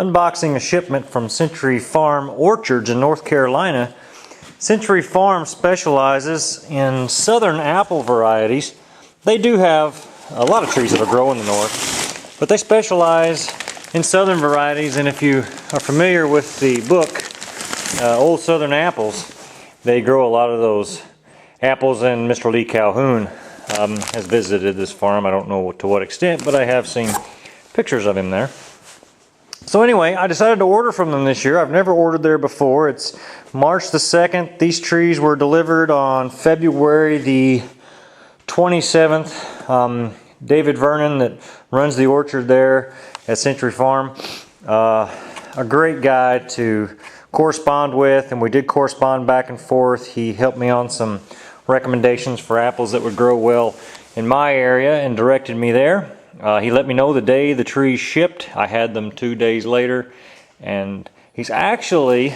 Unboxing a shipment from Century Farm Orchards in North Carolina. Century Farm specializes in southern apple varieties. They do have a lot of trees that grow in the north, but they specialize in southern varieties. And if you are familiar with the book, Old Southern Apples, they grow a lot of those apples, and Mr. Lee Calhoun has visited this farm. I don't know to what extent, but I have seen pictures of him there. So anyway, I decided to order from them this year. I've never ordered there before. It's March the 2nd. These trees were delivered on February the 27th. David Vernon, that runs the orchard there at Century Farm, a great guy to correspond with, and we did correspond back and forth. He helped me on some recommendations for apples that would grow well in my area and directed me there. He let me know the day the trees shipped. I had them 2 days later, and he's actually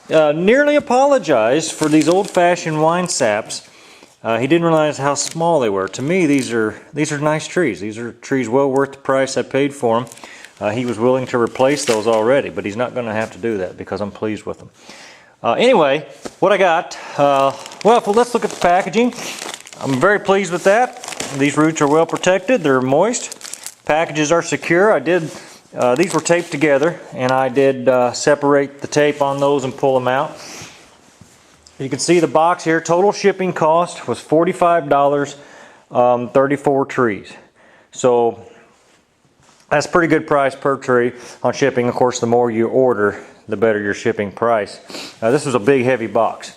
nearly apologized for these old-fashioned wine saps. He didn't realize how small they were. To me, these are nice trees. These are trees well worth the price I paid for them. He was willing to replace those already, but he's not going to have to do that because I'm pleased with them. Anyway, what I got, well, let's look at the packaging. I'm very pleased with that. These roots are well protected. They're moist. Packages are secure. These were taped together, and I did separate the tape on those and pull them out. You can see the box here. Total shipping cost was $45, 34 trees. So that's a pretty good price per tree on shipping. Of course, the more you order, the better your shipping price. This was a big, heavy box.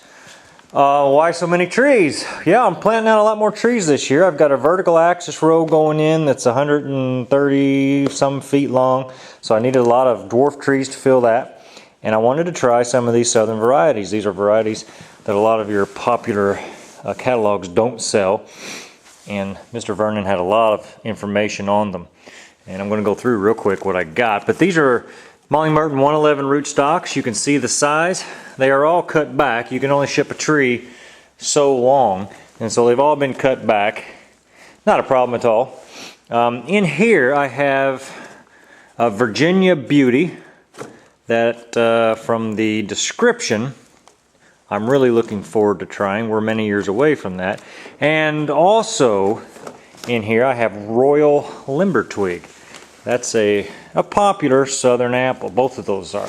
Why so many trees? Yeah, I'm planting out a lot more trees this year. I've got a vertical axis row going in that's 130 some feet long, so I needed a lot of dwarf trees to fill that. And I wanted to try some of these southern varieties. These are varieties that a lot of your popular catalogs don't sell, and Mr. Vernon had a lot of information on them. And I'm going to go through real quick what I got. But these are Molly Merton 111 rootstocks. You can see the size. They are all cut back. You can only ship a tree so long, and so they've all been cut back. Not a problem at all. In here I have a Virginia Beauty that from the description I'm really looking forward to trying. We're many years away from that. And also in here I have Royal Limber Twig. That's a popular southern apple. Both of those are.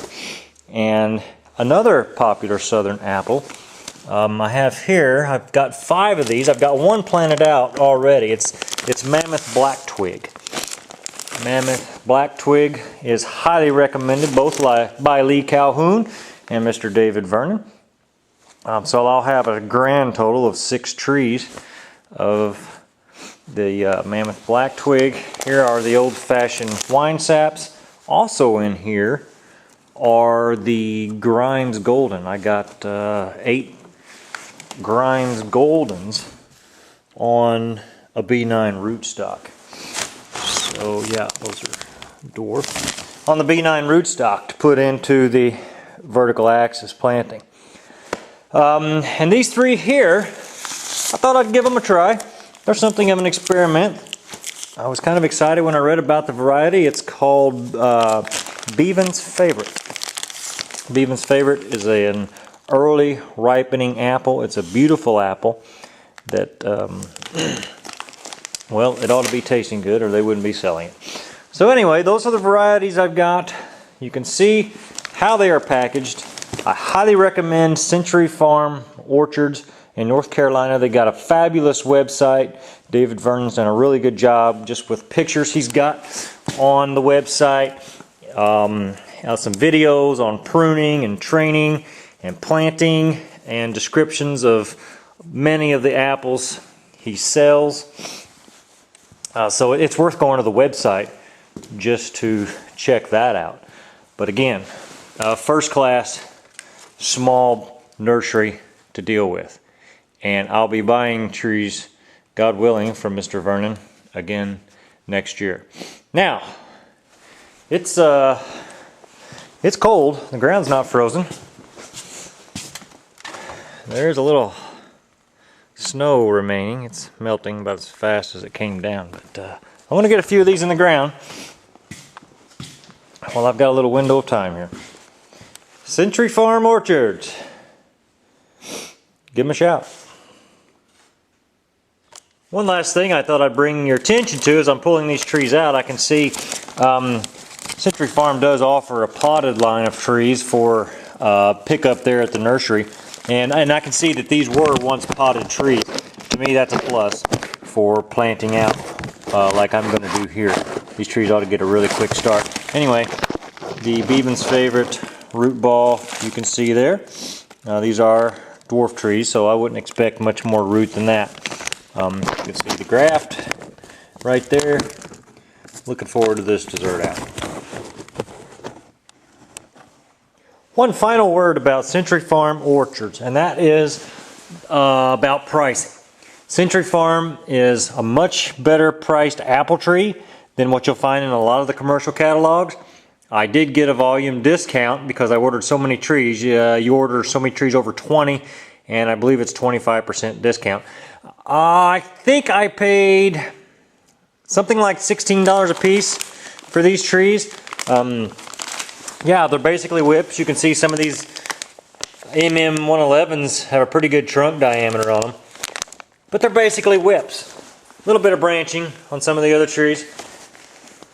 And another popular southern apple I have here, I've got 5 of these. I've got one planted out already. It's Mammoth Black Twig. Mammoth Black Twig is highly recommended both by Lee Calhoun and Mr. David Vernon. So I'll have a grand total of 6 trees of the Mammoth Black Twig. Here are the old-fashioned wine saps. Also in here are the Grimes Golden. I got 8 Grimes Goldens on a B9 rootstock. So yeah, those are dwarf. On the B9 rootstock to put into the vertical axis planting. And these 3 here, I thought I'd give them a try. They're something of an experiment. I was kind of excited when I read about the variety. It's called Bevan's Favorite. Bevan's Favorite is an early ripening apple. It's a beautiful apple that, well, it ought to be tasting good or they wouldn't be selling it. So anyway, those are the varieties I've got. You can see how they are packaged. I highly recommend Century Farm Orchards in North Carolina. They got a fabulous website. David Vernon's done a really good job just with pictures he's got on the website. Some videos on pruning and training and planting and descriptions of many of the apples he sells. So it's worth going to the website just to check that out. But again, first class, small nursery to deal with. And I'll be buying trees, God willing, from Mr. Vernon again next year. Now, it's cold. The ground's not frozen. There's a little snow remaining. It's melting about as fast as it came down. But I want to get a few of these in the ground well, I've got a little window of time here. Century Farm Orchards. Give them a shout. One last thing I thought I'd bring your attention to as I'm pulling these trees out. I can see Century Farm does offer a potted line of trees for pickup there at the nursery. And I can see that these were once potted trees. To me, that's a plus for planting out like I'm going to do here. These trees ought to get a really quick start. Anyway, the Beeman's favorite root ball you can see there. These are dwarf trees, so I wouldn't expect much more root than that. You can see the graft right there. Looking forward to this dessert apple. One final word about Century Farm orchards, and that is about pricing. Century Farm is a much better priced apple tree than what you'll find in a lot of the commercial catalogs. I did get a volume discount because I ordered so many trees. You order so many trees over 20, and I believe it's 25% discount. I think I paid something like $16 a piece for these trees. Yeah, they're basically whips. You can see some of these MM111s have a pretty good trunk diameter on them. But they're basically whips. A little bit of branching on some of the other trees.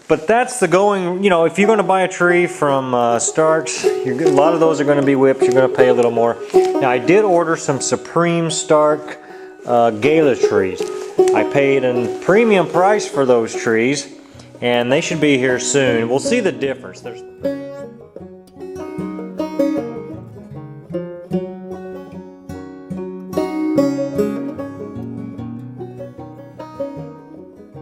But that's the going, you know, if you're going to buy a tree from Starks, a lot of those are going to be whips. You're going to pay a little more. Now, I did order some Supreme Stark Gala trees. I paid a premium price for those trees, and they should be here soon. We'll see the difference.